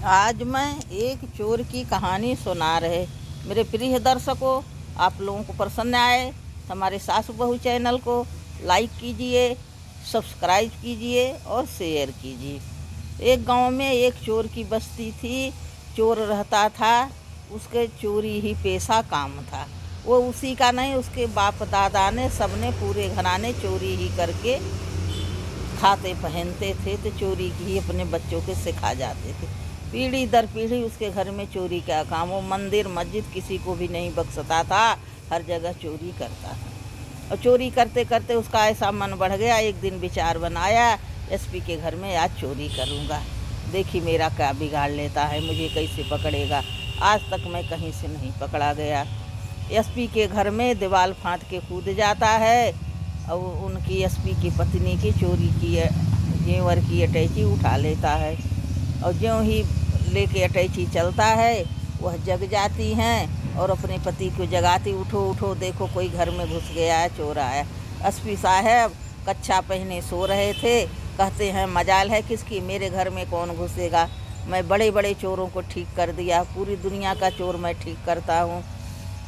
आज मैं एक चोर की कहानी सुना रहे मेरे प्रिय दर्शकों। आप लोगों को पसंद आए तो हमारे सासू बहू चैनल को लाइक कीजिए, सब्सक्राइब कीजिए और शेयर कीजिए। एक गांव में एक चोर की बस्ती थी। चोर रहता था, उसके चोरी ही पेशा काम था। वो उसी का नहीं, उसके बाप दादा ने सबने पूरे घराने चोरी ही करके खाते पहनते थे, तो चोरी की ही अपने बच्चों के सिखा जाते थे। पीढ़ी दर पीढ़ी उसके घर में चोरी का काम। वो मंदिर मस्जिद किसी को भी नहीं बख्शता था, हर जगह चोरी करता था। और चोरी करते करते उसका ऐसा मन बढ़ गया, एक दिन विचार बनाया, एसपी के घर में आज चोरी करूँगा, देखी मेरा क्या बिगाड़ लेता है, मुझे कैसे पकड़ेगा। आज तक मैं कहीं से नहीं पकड़ा गया। एसपी के घर में दीवार फाँद के कूद जाता है और उनकी एसपी की पत्नी की चोरी की जेवर की अटैची उठा लेता है। और ज्यों ही लेके अटैची चलता है, वह जग जाती हैं और अपने पति को जगाती, उठो उठो देखो कोई घर में घुस गया है, चोर आया। एसपी साहब कच्छा पहने सो रहे थे, कहते हैं मजाल है किसकी, मेरे घर में कौन घुसेगा, मैं बड़े बड़े चोरों को ठीक कर दिया, पूरी दुनिया का चोर मैं ठीक करता हूँ,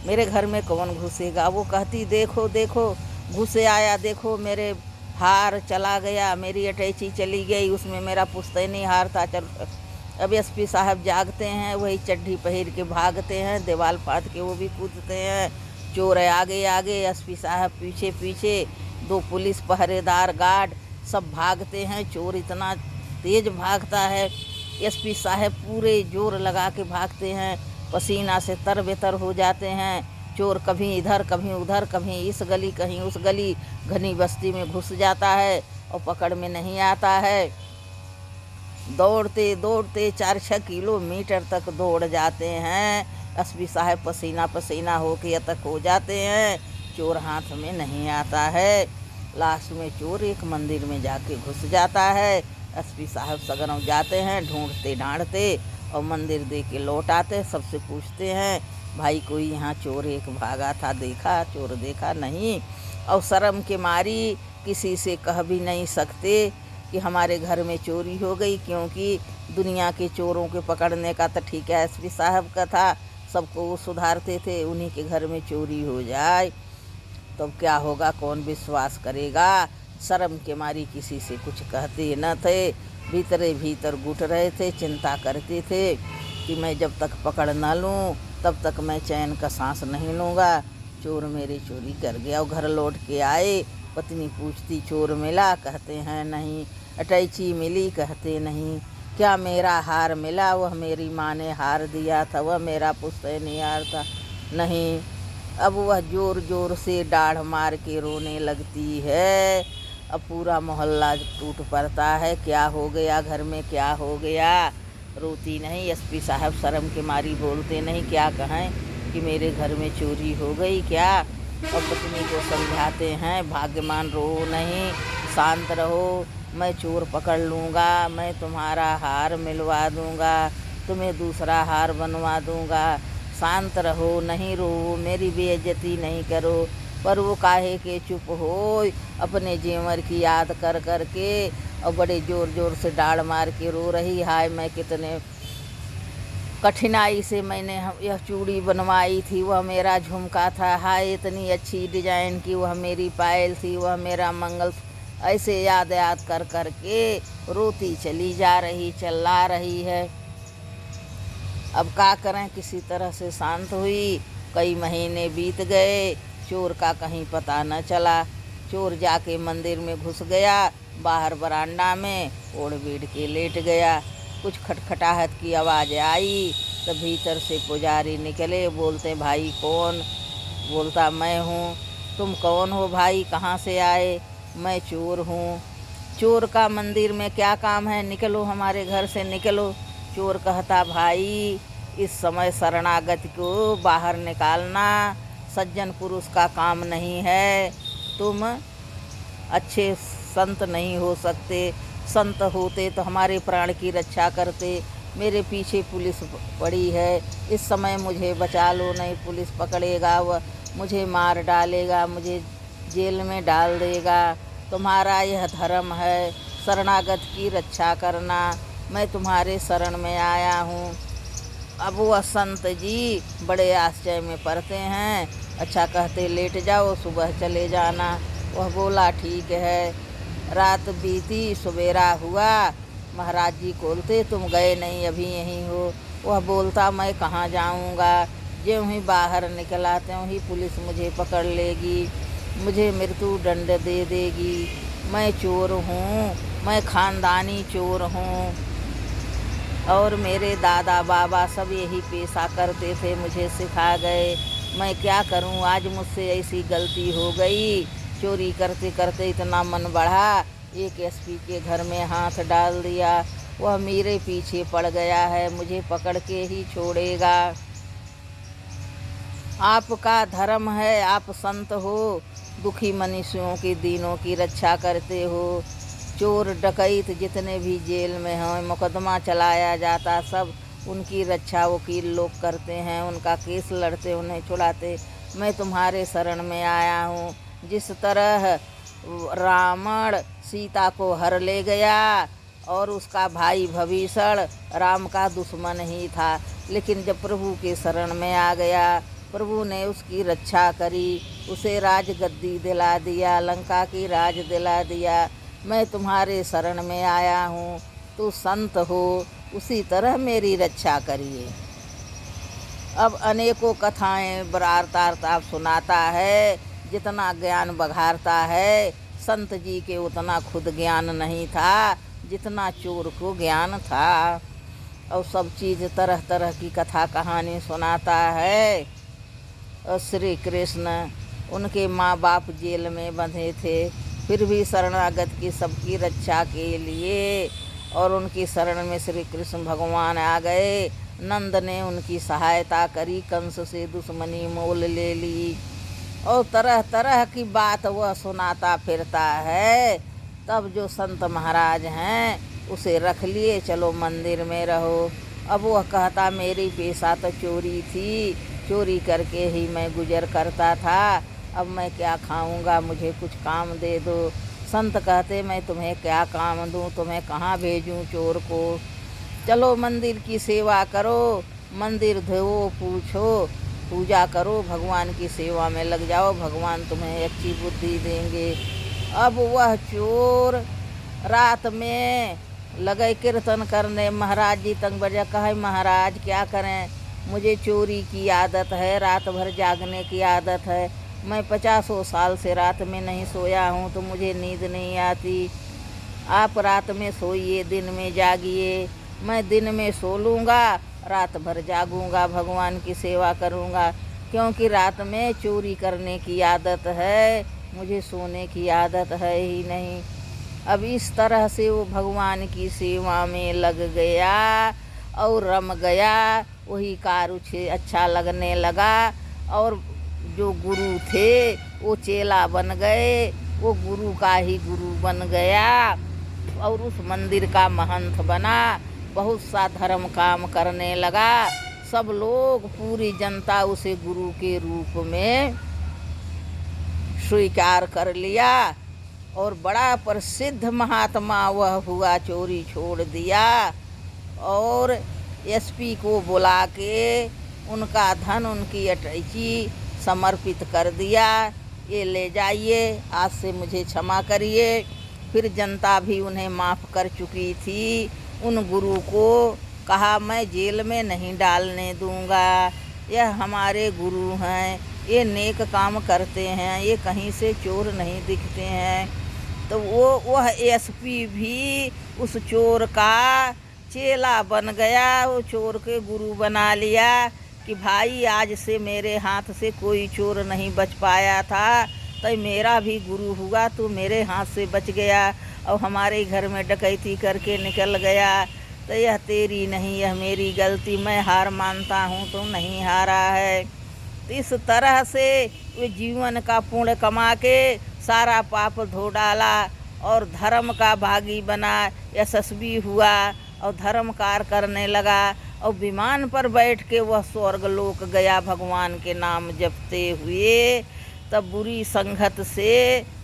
मेरे घर में कौन घुसेगा। वो कहती देखो देखो घुसे आया, देखो मेरे हार चला गया, मेरी अटैची चली गई, उसमें मेरा पुश्तैनी हार था। चल अब एसपी साहब जागते हैं, वही चड्ढी पहन के भागते हैं, दीवार फाँद के वो भी कूदते हैं। चोर आगे आगे, एसपी साहब पीछे पीछे, दो पुलिस पहरेदार गार्ड सब भागते हैं। चोर इतना तेज भागता है, एसपी साहब पूरे जोर लगा के भागते हैं, पसीना से तरबेतर हो जाते हैं। चोर कभी इधर कभी उधर, कभी इस गली कहीं उस गली, घनी बस्ती में घुस जाता है और पकड़ में नहीं आता है। दौड़ते दौड़ते 4-6 किलोमीटर तक दौड़ जाते हैं। एसपी साहब पसीना पसीना होके तक हो जाते हैं, चोर हाथ में नहीं आता है। लास्ट में चोर एक मंदिर में जाके घुस जाता है। एसपी साहब सगरों जाते हैं, ढूंढते ढांढते और मंदिर दे के लौट आते। सबसे पूछते हैं भाई कोई यहाँ चोर एक भागा था देखा, चोर देखा नहीं। और शर्म के मारी किसी से कह भी नहीं सकते कि हमारे घर में चोरी हो गई, क्योंकि दुनिया के चोरों के पकड़ने का तो ठीक है एसपी साहब का था, सबको वो सुधारते थे, उन्हीं के घर में चोरी हो जाए तो क्या होगा, कौन विश्वास करेगा। शर्म के मारी किसी से कुछ कहते न थे, भीतरे भीतर घुट रहे थे, चिंता करते थे कि मैं जब तक पकड़ ना लूँ तब तक मैं चैन का सांस नहीं लूँगा। चोर मेरे चोरी कर गया। और घर लौट के आए, पत्नी पूछती चोर मिला, कहते हैं नहीं। अटैची मिली, कहते नहीं। क्या मेरा हार मिला, वह मेरी माँ ने हार दिया था, वह मेरा पुश्तैनी हार था, नहीं। अब वह जोर जोर से डाढ़ मार के रोने लगती है। अब पूरा मोहल्ला टूट पड़ता है, क्या हो गया घर में, क्या हो गया। रोती नहीं, एसपी साहब शर्म के मारी बोलते नहीं, क्या कहें कि मेरे घर में चोरी हो गई क्या। और पत्नी को समझाते हैं भाग्यमान रो नहीं, शांत रहो, मैं चोर पकड़ लूँगा, मैं तुम्हारा हार मिलवा दूँगा, तुम्हें दूसरा हार बनवा दूँगा, शांत रहो, नहीं रो, मेरी बेइज्जती नहीं करो। पर वो काहे के चुप हो, अपने जेवर की याद कर कर के और बड़े ज़ोर ज़ोर से डाढ़ मार के रो रही। हाय मैं कितने कठिनाई से मैंने यह चूड़ी बनवाई थी, वह मेरा झुमका था, हाय इतनी अच्छी डिजाइन की वह मेरी पायल थी, वह मेरा मंगल। ऐसे याद याद कर कर के रोती चली जा रही, चिल्ला रही है। अब क्या करें, किसी तरह से शांत हुई। कई महीने बीत गए, चोर का कहीं पता न चला। चोर जाके मंदिर में घुस गया, बाहर बरांडा में ओढ़ बेड़ के लेट गया। कुछ खटखटाहट की आवाज़ आई तो भीतर से पुजारी निकले, बोलते भाई कौन। बोलता मैं हूँ। तुम कौन हो भाई, कहाँ से आए। मैं चोर हूँ। चोर का मंदिर में क्या काम है, निकलो हमारे घर से निकलो। चोर कहता भाई इस समय शरणागत को बाहर निकालना सज्जन पुरुष का काम नहीं है, तुम अच्छे संत नहीं हो सकते, संत होते तो हमारे प्राण की रक्षा करते। मेरे पीछे पुलिस पड़ी है, इस समय मुझे बचा लो, नहीं पुलिस पकड़ेगा, वह मुझे मार डालेगा, मुझे जेल में डाल देगा। तुम्हारा यह धर्म है शरणागत की रक्षा करना, मैं तुम्हारे शरण में आया हूँ। अब वह संत जी बड़े आश्चर्य में पड़ते हैं। अच्छा कहते लेट जाओ, सुबह चले जाना। वह बोला ठीक है। रात बीती, सवेरा हुआ, महाराज जी खोलते तुम गए नहीं, अभी यहीं हो। वह बोलता मैं कहाँ जाऊँगा, ज्यों ही बाहर निकला त्यों ही पुलिस मुझे पकड़ लेगी, मुझे मृत्यु दंड दे देगी। मैं चोर हूँ, मैं खानदानी चोर हूँ और मेरे दादा बाबा सब यही पेशा करते थे, मुझे सिखा गए। मैं क्या करूं, आज मुझसे ऐसी गलती हो गई। चोरी करते करते इतना मन बढ़ा, एक एसपी के घर में हाथ डाल दिया। वह मेरे पीछे पड़ गया है, मुझे पकड़ के ही छोड़ेगा। आपका धर्म है, आप संत हो, दुखी मनुष्यों की दीनों की रक्षा करते हो। चोर डकैत जितने भी जेल में हैं, मुकदमा चलाया जाता, सब उनकी रक्षा वकील लोग करते हैं, उनका केस लड़ते, उन्हें छुड़ाते। मैं तुम्हारे शरण में आया हूँ। जिस तरह रावण सीता को हर ले गया और उसका भाई भीषण राम का दुश्मन ही था, लेकिन जब प्रभु के शरण में आ गया, प्रभु ने उसकी रक्षा करी, उसे राजगद्दी दिला दिया, लंका की राज दिला दिया। मैं तुम्हारे शरण में आया हूँ, तू संत हो, उसी तरह मेरी रक्षा करिए। अब अनेकों कथाएं वार्तालाप सुनाता है, जितना ज्ञान बघारता है। संत जी के उतना खुद ज्ञान नहीं था जितना चोर को ज्ञान था। और सब चीज़ तरह तरह की कथा कहानी सुनाता है। और श्री कृष्ण, उनके माँ बाप जेल में बंधे थे, फिर भी शरणागत की सबकी रक्षा के लिए और उनकी शरण में श्री कृष्ण भगवान आ गए। नंद ने उनकी सहायता करी, कंस से दुश्मनी मोल ले ली और तरह तरह की बात वह सुनाता फिरता है। तब जो संत महाराज हैं उसे रख लिए, चलो मंदिर में रहो। अब वह कहता मेरी पेशा तो चोरी थी, चोरी करके ही मैं गुजर करता था, अब मैं क्या खाऊंगा, मुझे कुछ काम दे दो। संत कहते मैं तुम्हें क्या काम दूं, तुम्हें कहाँ भेजूं चोर को। चलो मंदिर की सेवा करो, मंदिर धोओ पूछो, पूजा करो, भगवान की सेवा में लग जाओ, भगवान तुम्हें अच्छी बुद्धि देंगे। अब वह चोर रात में लगे कीर्तन करने। महाराज जी तंग बजा, कहे महाराज क्या करें, मुझे चोरी की आदत है, रात भर जागने की आदत है, मैं 50 साल से रात में नहीं सोया हूँ तो मुझे नींद नहीं आती। आप रात में सोइए, दिन में जागिए। मैं दिन में सो लूँगा, रात भर जागूँगा, भगवान की सेवा करूँगा, क्योंकि रात में चोरी करने की आदत है, मुझे सोने की आदत है ही नहीं। अब इस तरह से वो भगवान की सेवा में लग गया और रम गया, वही कार्य उसे अच्छा लगने लगा। और जो गुरु थे वो चेला बन गए, वो गुरु का ही गुरु बन गया और उस मंदिर का महंत बना, बहुत सा धर्म काम करने लगा। सब लोग, पूरी जनता उसे गुरु के रूप में स्वीकार कर लिया और बड़ा प्रसिद्ध महात्मा वह हुआ। चोरी छोड़ दिया और एसपी को बुला के उनका धन, उनकी अटैची समर्पित कर दिया, ये ले जाइए, आज से मुझे क्षमा करिए। फिर जनता भी उन्हें माफ़ कर चुकी थी। उन गुरु को कहा मैं जेल में नहीं डालने दूंगा, यह हमारे गुरु हैं, ये नेक काम करते हैं, ये कहीं से चोर नहीं दिखते हैं। तो वह एसपी भी उस चोर का चेला बन गया, वो चोर के गुरु बना लिया कि भाई आज से मेरे हाथ से कोई चोर नहीं बच पाया था, तो मेरा भी गुरु हुआ, तू मेरे हाथ से बच गया और हमारे घर में डकैती करके निकल गया, तो यह तेरी नहीं, यह मेरी गलती, मैं हार मानता हूँ, तू नहीं हारा है। तो इस तरह से वे जीवन का पुण्य कमा के सारा पाप धो डाला और धर्म का भागी बना, यशस्वी हुआ और धर्म कार्य करने लगा। और विमान पर बैठ के वह स्वर्ग लोक गया भगवान के नाम जपते हुए। तब बुरी संगत से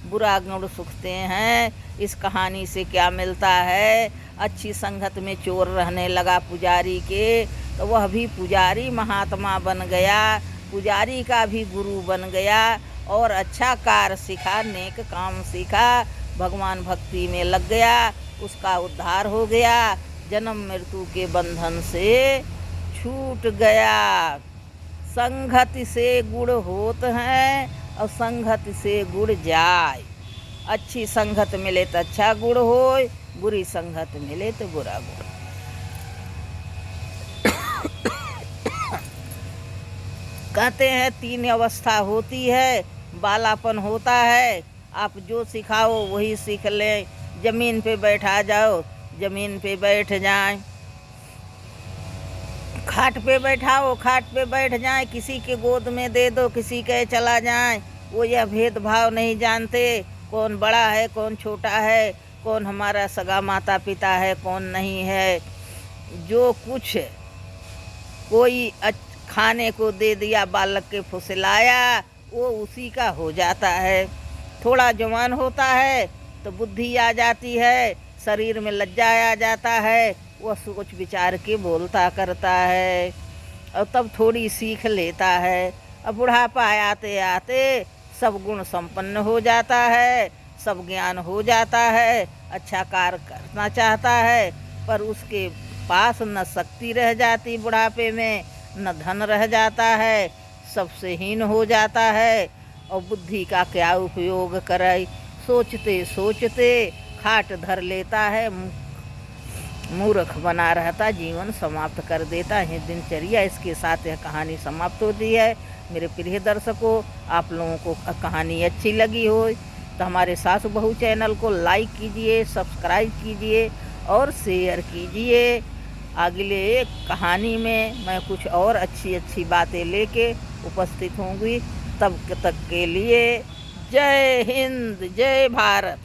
बुरा गुण सूखते हैं। इस कहानी से क्या मिलता है, अच्छी संगत में चोर रहने लगा पुजारी के, तो वह भी पुजारी महात्मा बन गया, पुजारी का भी गुरु बन गया और अच्छा कार्य सीखा, नेक काम सीखा, भगवान भक्ति में लग गया, उसका उद्धार हो गया, जन्म मृत्यु के बंधन से छूट गया। संगति से गुण होत हैं और संगति से गुण जाय। अच्छी संगत मिले तो अच्छा गुण होय, बुरी संगत मिले तो बुरा गुण। कहते हैं 3 अवस्था होती है, बालापन होता है, आप जो सिखाओ वही सीख लें। जमीन पे बैठा जाओ, जमीन पे बैठ जाएं, खाट पे बैठाओ, खाट पे बैठ जाएं, किसी के गोद में दे दो, किसी के चला जाएं, वो यह भेदभाव नहीं जानते, कौन बड़ा है कौन छोटा है, कौन हमारा सगा माता पिता है कौन नहीं है। जो कुछ कोई खाने को दे दिया, बालक के फुसलाया, वो उसी का हो जाता है। थोड़ा जवान होता है तो बुद्धि आ जाती है, शरीर में लज्जा आ जाता है, वह सोच विचार के बोलता करता है और तब थोड़ी सीख लेता है। अब बुढ़ापा आते आते सब गुण संपन्न हो जाता है, सब ज्ञान हो जाता है, अच्छा कार्य करना चाहता है, पर उसके पास न शक्ति रह जाती, बुढ़ापे में न धन रह जाता है, सबसे हीन हो जाता है और बुद्धि का क्या उपयोग करे। सोचते सोचते खाट धर लेता है, मूर्ख बना रहता, जीवन समाप्त कर देता है दिनचर्या। इसके साथ यह कहानी समाप्त होती है। मेरे प्रिय दर्शकों, आप लोगों को कहानी अच्छी लगी हो तो हमारे सासु बहू चैनल को लाइक कीजिए, सब्सक्राइब कीजिए और शेयर कीजिए। अगले कहानी में मैं कुछ और अच्छी बातें लेके उपस्थित होंगी। तब तक के लिए जय हिंद, जय भारत।